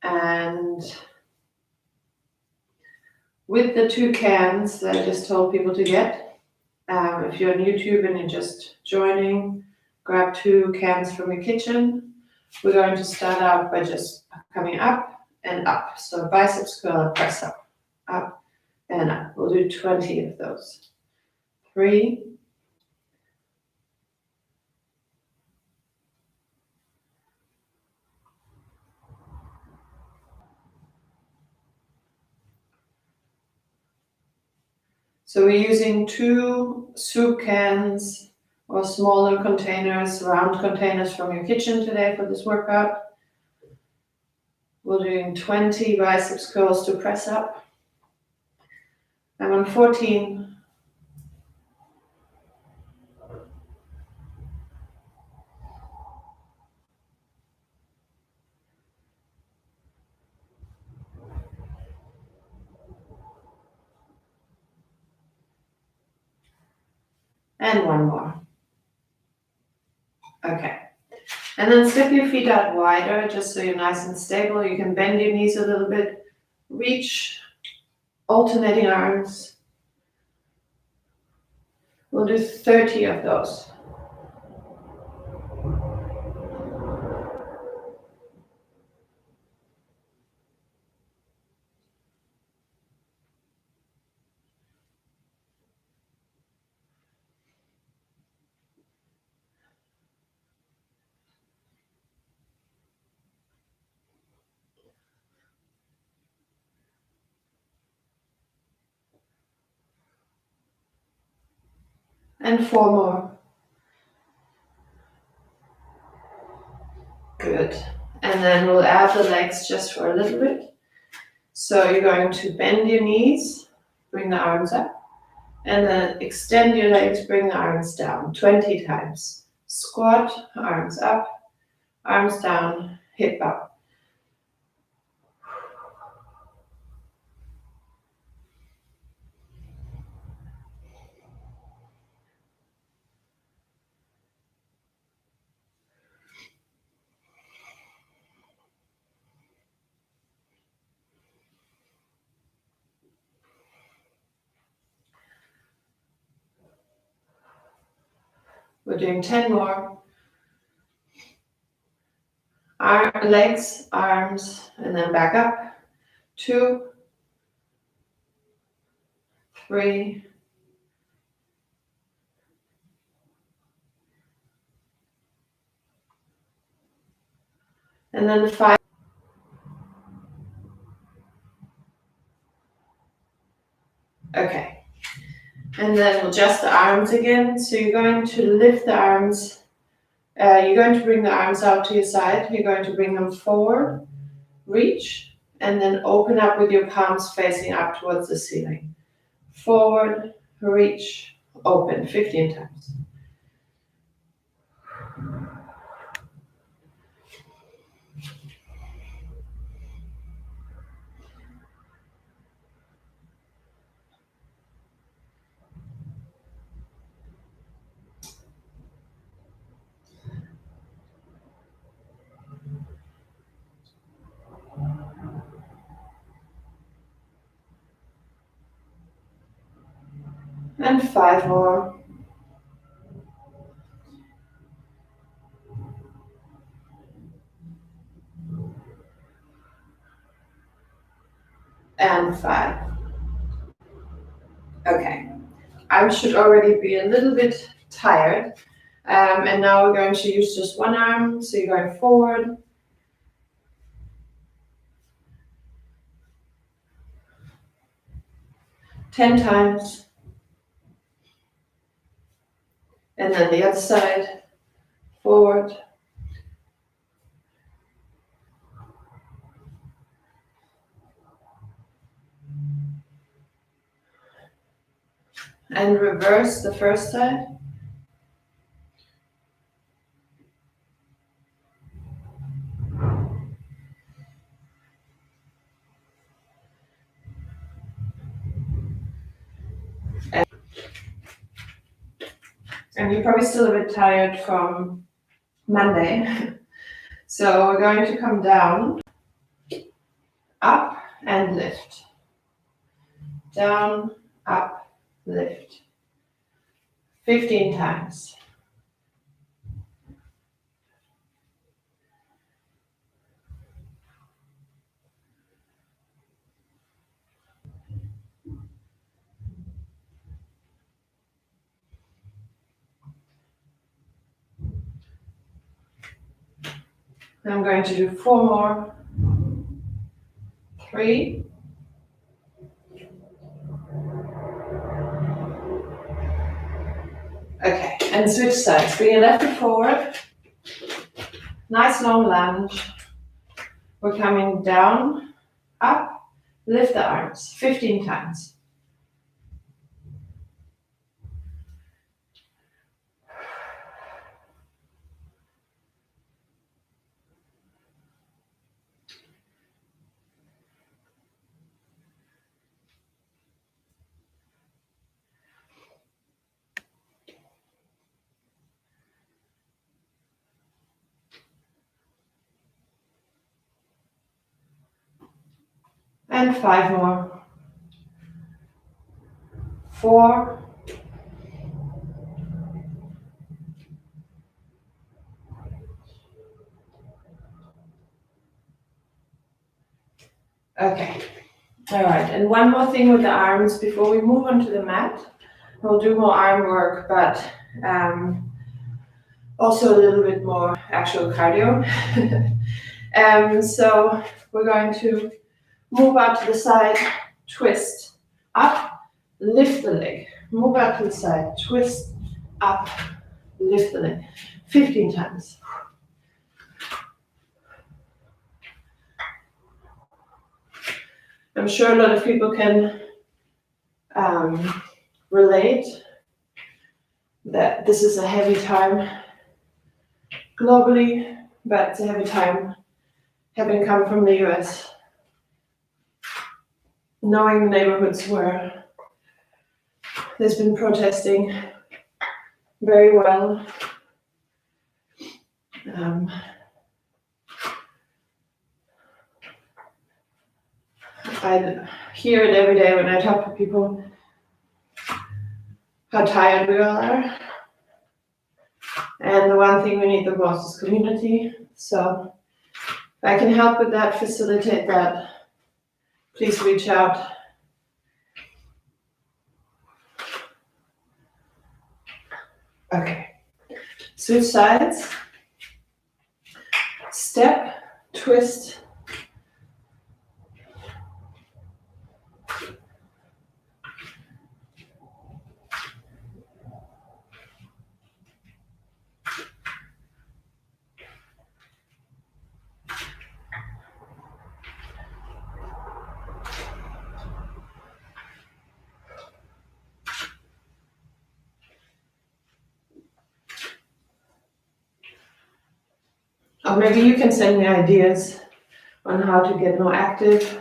And with the 2 cans that I just told people to get, if you're on YouTube and you're just joining, grab 2 cans from your kitchen. We're going to start out by just coming up and up. So biceps curl, press up and up. We'll do 20 of those. 3, so we're using 2 soup cans or smaller containers, round containers from your kitchen today for this workout. We're doing 20 biceps curls to press up. I'm on 14. And 1 more. Okay. And then step your feet out wider, just so you're nice and stable. You can bend your knees a little bit. Reach, alternating arms. We'll do 30 of those. And 4 more. Good. And then we'll add the legs just for a little bit. So you're going to bend your knees, bring the arms up, and then extend your legs, bring the arms down 20 times. Squat, arms up, arms down, hip up. We're doing 10 more. Legs, arms, and then back up. 2, 3, and then 5. Okay. And then we'll adjust the arms again. So you're going to lift the arms. You're going to bring the arms out to your side. You're going to bring them forward, reach, and then open up with your palms facing up towards the ceiling. Forward, reach, open 15 times. And 5 more. And 5. Okay. I should already be a little bit tired. And now we're going to use just one arm. So you're going forward. Ten times. And then the other side. Forward. And reverse the first side. And you're probably still a bit tired from Monday. So we're going to come down up and lift. Down, up, lift. 15 times. I'm going to do 4 more. 3. Okay, and switch sides. Bring your left foot forward. Nice long lunge. We're coming down, up, lift the arms 15 times. And 5 more. 4. Okay. All right. And one more thing with the arms before we move on to the mat. We'll do more arm work, but also a little bit more actual cardio. So we're going to move out to the side, twist, up, lift the leg. Move out to the side, twist, up, lift the leg. 15 times. I'm sure a lot of people can relate that this is a heavy time globally, but it's a heavy time having come from the US, knowing the neighborhoods where there's been protesting very well. I hear it every day when I talk to people, how tired we all are. And the one thing we need the most is community. So if I can help with that, facilitate that, please reach out. Okay, switch sides, step, twist, or maybe you can send me ideas on how to get more active.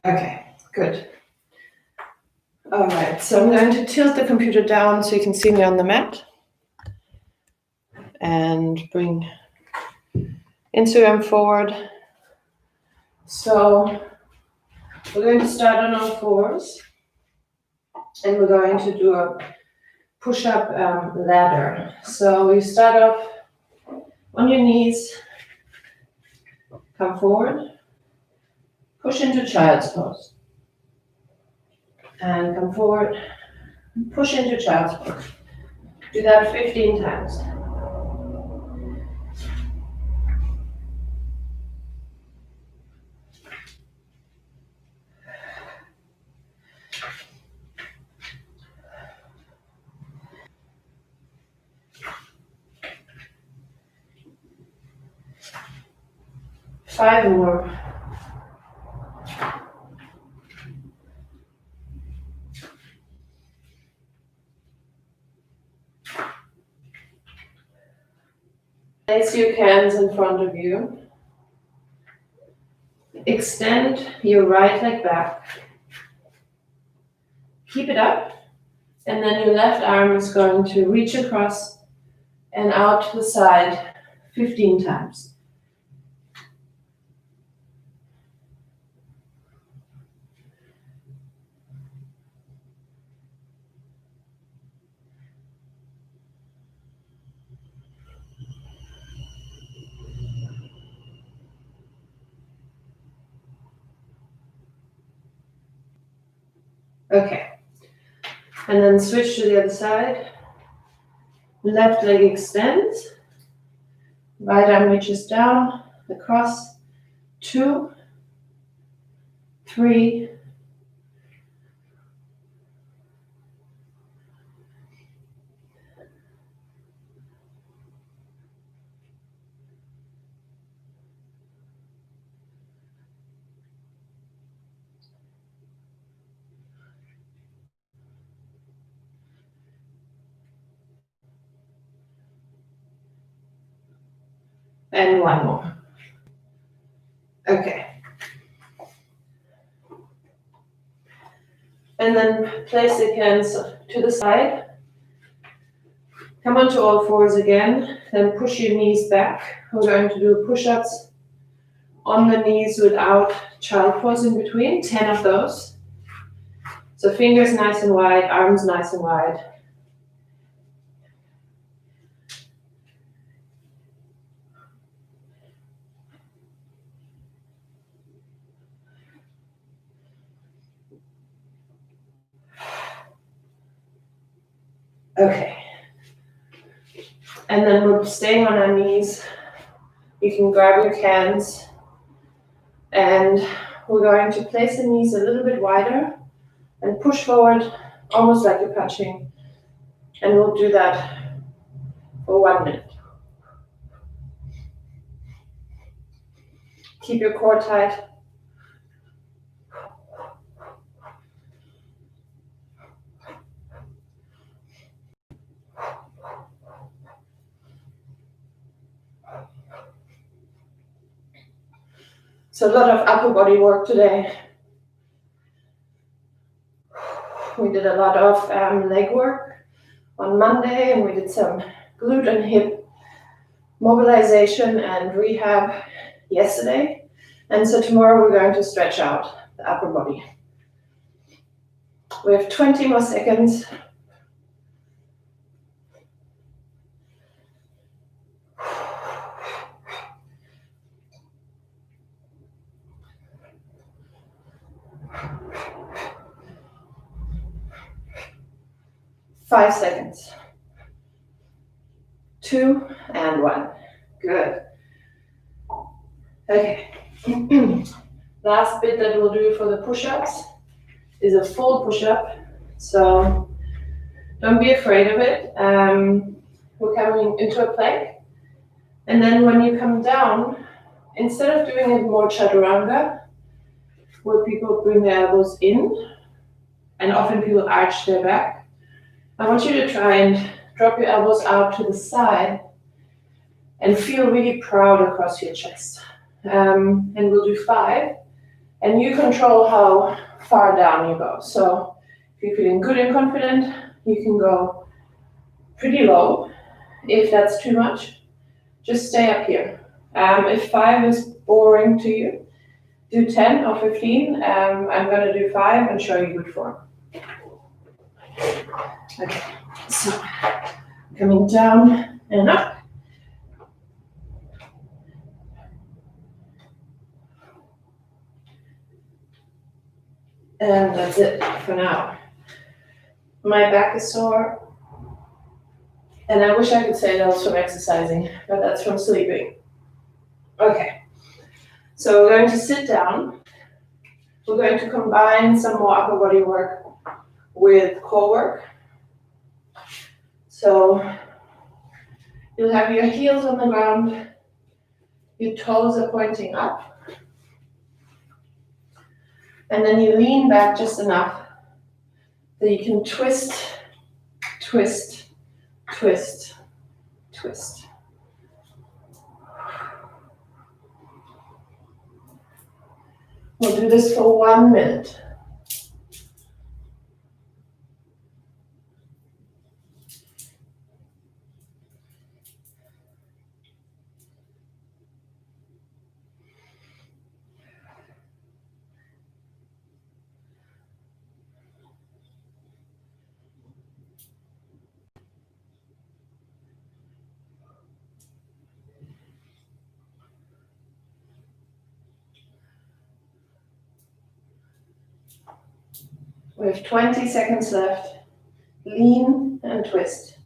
Okay, good. All right, so I'm going to tilt the computer down so you can see me on the mat. And bring Instagram forward. So we're going to start on all fours. And we're going to do a push-up ladder. So you start off on your knees, come forward, push into child's pose. And come forward, push into child's pose. Do that 15 times. Five more. Place your hands in front of you. Extend your right leg back. Keep it up. And then your left arm is going to reach across and out to the side 15 times. Okay. And then switch to the other side. Left leg extends. Right arm reaches down, across. 2, 3, and 1 more. Okay. And then place the hands to the side. Come onto all fours again. Then push your knees back. We're going to do push-ups on the knees without child pose in between. 10 of those. So fingers nice and wide, arms nice and wide. Okay. And then we're staying on our knees. You can grab your hands and we're going to place the knees a little bit wider and push forward almost like you're punching. And we'll do that for 1 minute. Keep your core tight. So a lot of upper body work today. We did a lot of leg work on Monday, and we did some glute and hip mobilization and rehab yesterday. And so tomorrow we're going to stretch out the upper body. We have 20 more seconds. Five seconds. 2 and 1. Good. Okay. Last bit that we'll do for the push-ups is a full push-up. So don't be afraid of it. We're coming into a plank. And then when you come down, instead of doing it more chaturanga, where people bring their elbows in, and often people arch their back, I want you to try and drop your elbows out to the side and feel really proud across your chest. And we'll do 5. And you control how far down you go. So if you're feeling good and confident, you can go pretty low. If that's too much, just stay up here. If 5 is boring to you, do 10 or 15. I'm going to do 5 and show you good form. Okay, so coming down and up. And that's it for now. My back is sore. And I wish I could say that was from exercising, but that's from sleeping. Okay, so we're going to sit down. We're going to combine some more upper body work with core work. So you'll have your heels on the ground, your toes are pointing up, and then you lean back just enough that you can twist, twist, twist, twist. We'll do this for 1 minute. We have 20 seconds left. Lean and twist.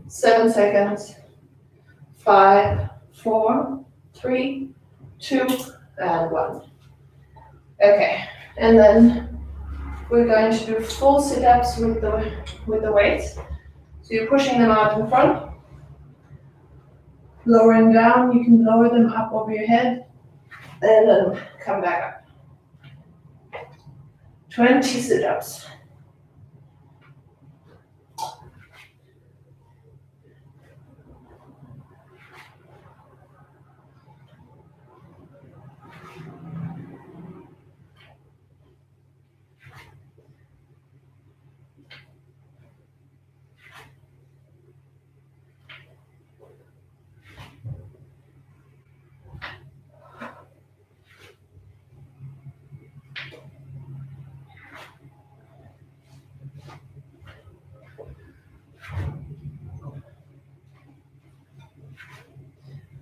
7 seconds. 5, 4, 3, 2, and 1. Okay, and then we're going to do full sit-ups with the weights. So you're pushing them out in front, lowering down. You can lower them up over your head, and then come back up. 20 sit-ups.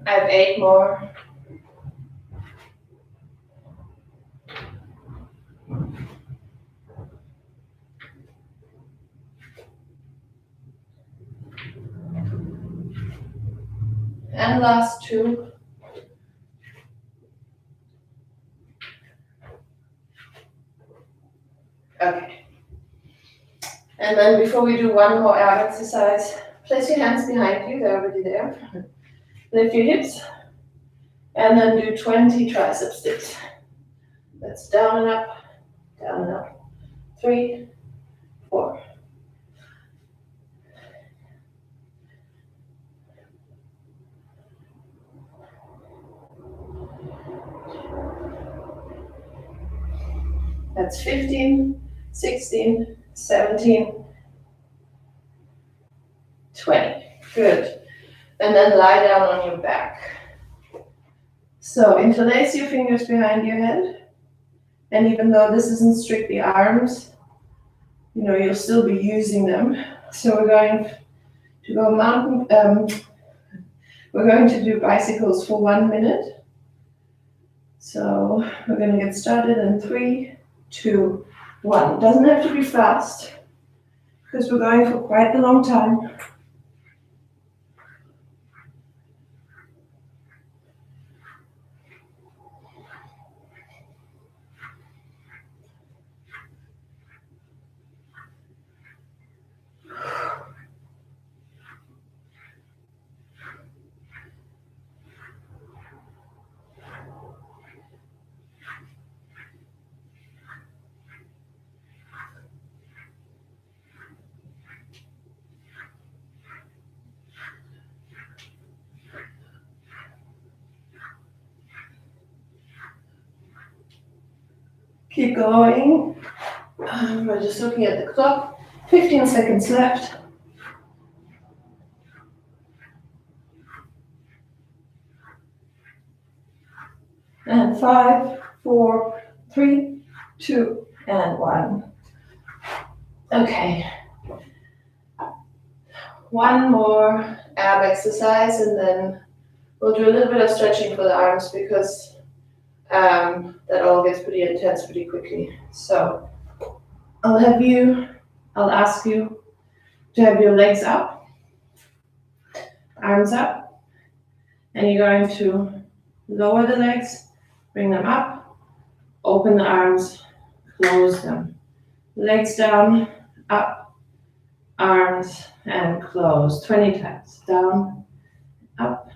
I have 8 more. And last 2. Okay. And then before we do one more arm exercise, place your hands behind you, they're already there. Lift your hips, and then do 20 tricep dips. That's down and up, down and up. 3, 4. That's 15, 16, 17, 20. Good. And then lie down on your back. So interlace your fingers behind your head. And even though this isn't strictly arms, you'll still be using them. So we're going to go we're going to do bicycles for 1 minute. So we're going to get started in 3, 2, 1. It doesn't have to be fast because we're going for quite a long time. Keep going. We're just looking at the clock. 15 seconds left. And 5, 4, 3, 2, and 1. Okay. One more ab exercise, and then we'll do a little bit of stretching for the arms because that all gets pretty intense pretty quickly. So I'll ask you to have your legs up, arms up, and you're going to lower the legs, bring them up, open the arms, close them. Legs down, up, arms, and close. 20 times. Down, up.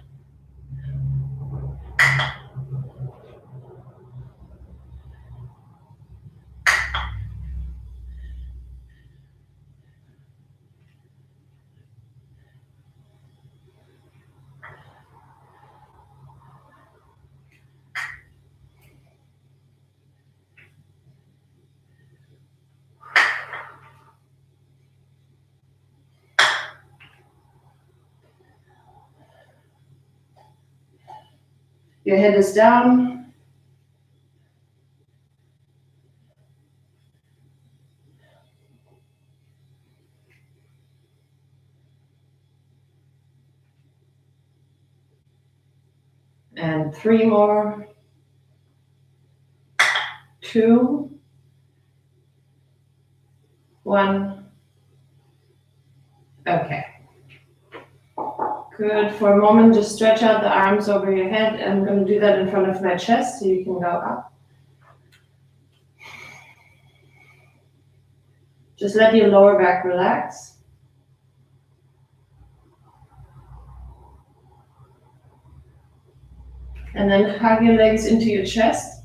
Your head is down. And 3 more. 2, 1. Okay. Good. For a moment, just stretch out the arms over your head. I'm going to do that in front of my chest so you can go up. Just let your lower back relax. And then hug your legs into your chest.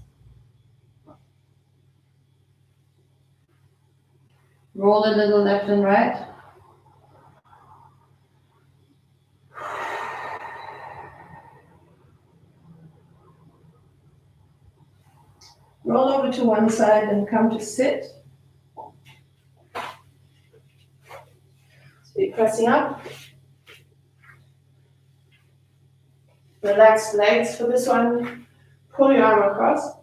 Roll a little left and right. Roll over to one side and come to sit. So you're pressing up. Relax legs for this one. Pull your arm across.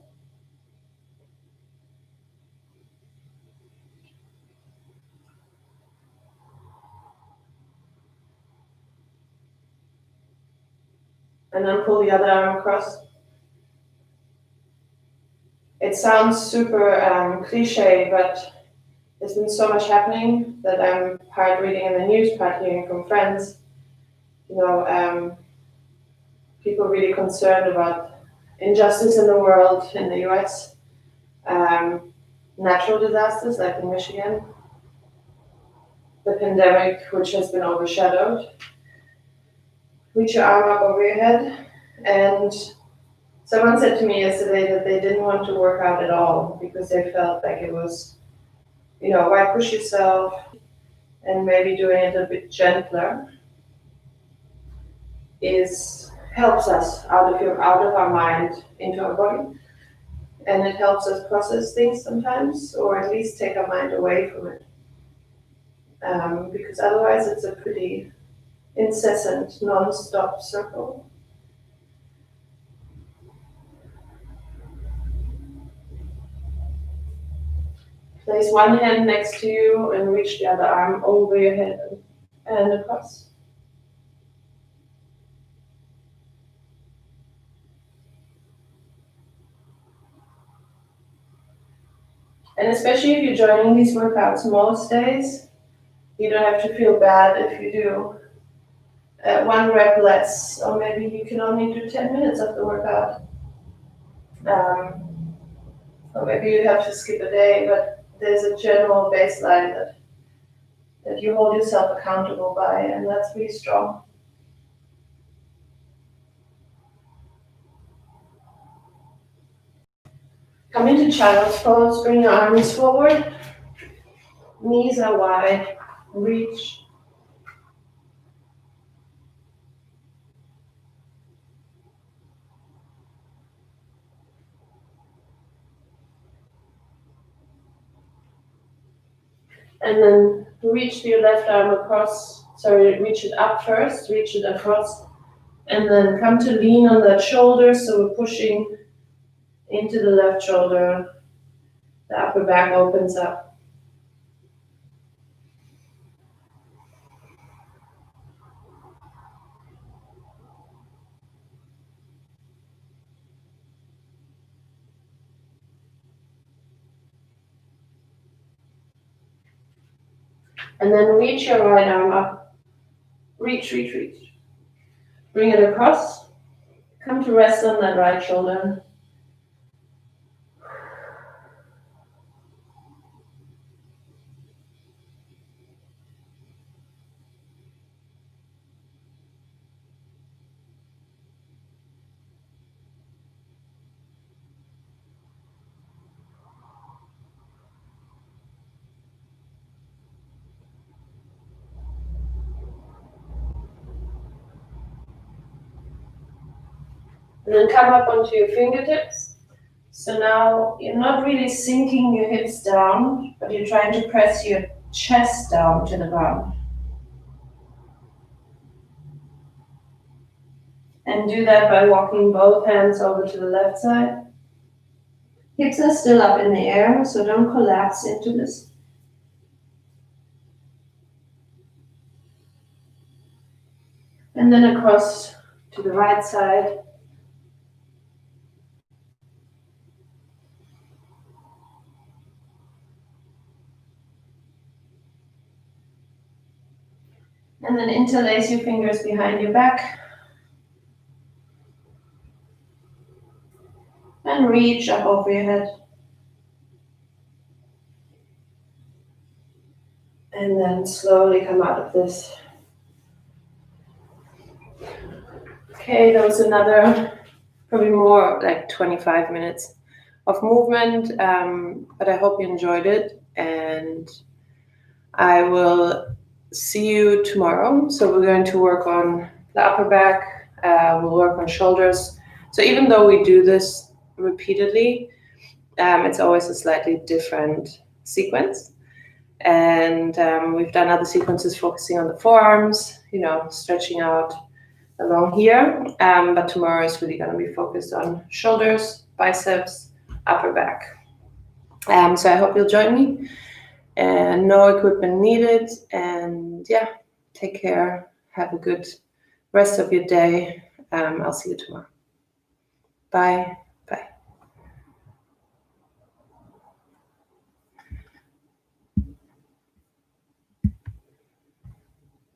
And then pull the other arm across. It sounds super cliche, but there's been so much happening that I'm part reading in the news, part hearing from friends. People really concerned about injustice in the world, in the US, natural disasters like in Michigan, the pandemic, which has been overshadowed. Reach your arm up over your head. And someone said to me yesterday that they didn't want to work out at all because they felt like it was, why push yourself, and maybe doing it a bit gentler helps us out of our mind into our body. And it helps us process things sometimes, or at least take our mind away from it. Because otherwise it's a pretty incessant, non-stop circle. Place one hand next to you and reach the other arm over your head and across. And especially if you're joining these workouts most days, you don't have to feel bad if you do 1 rep less, or maybe you can only do 10 minutes of the workout. Or maybe you have to skip a day, but there's a general baseline that you hold yourself accountable by, and that's really strong. Come into child's pose, bring your arms forward, knees are wide, reach. And then reach your left arm across, reach it up first, reach it across, and then come to lean on that shoulder, so we're pushing into the left shoulder, the upper back opens up. And then reach your right arm up. Reach. Bring it across. Come to rest on that right shoulder. And then come up onto your fingertips. So now you're not really sinking your hips down, but you're trying to press your chest down to the ground. And do that by walking both hands over to the left side. Hips are still up in the air, so don't collapse into this. And then across to the right side. And then interlace your fingers behind your back. And reach up over your head. And then slowly come out of this. Okay, that was another, probably more like 25 minutes of movement, but I hope you enjoyed it, and I will see you tomorrow. So we're going to work on the upper back, we'll work on shoulders. So even though we do this repeatedly, it's always a slightly different sequence. And we've done other sequences focusing on the forearms, stretching out along here. But tomorrow is really going to be focused on shoulders, biceps, upper back. So I hope you'll join me. And no equipment needed. And yeah, take care. Have a good rest of your day. I'll see you tomorrow. Bye.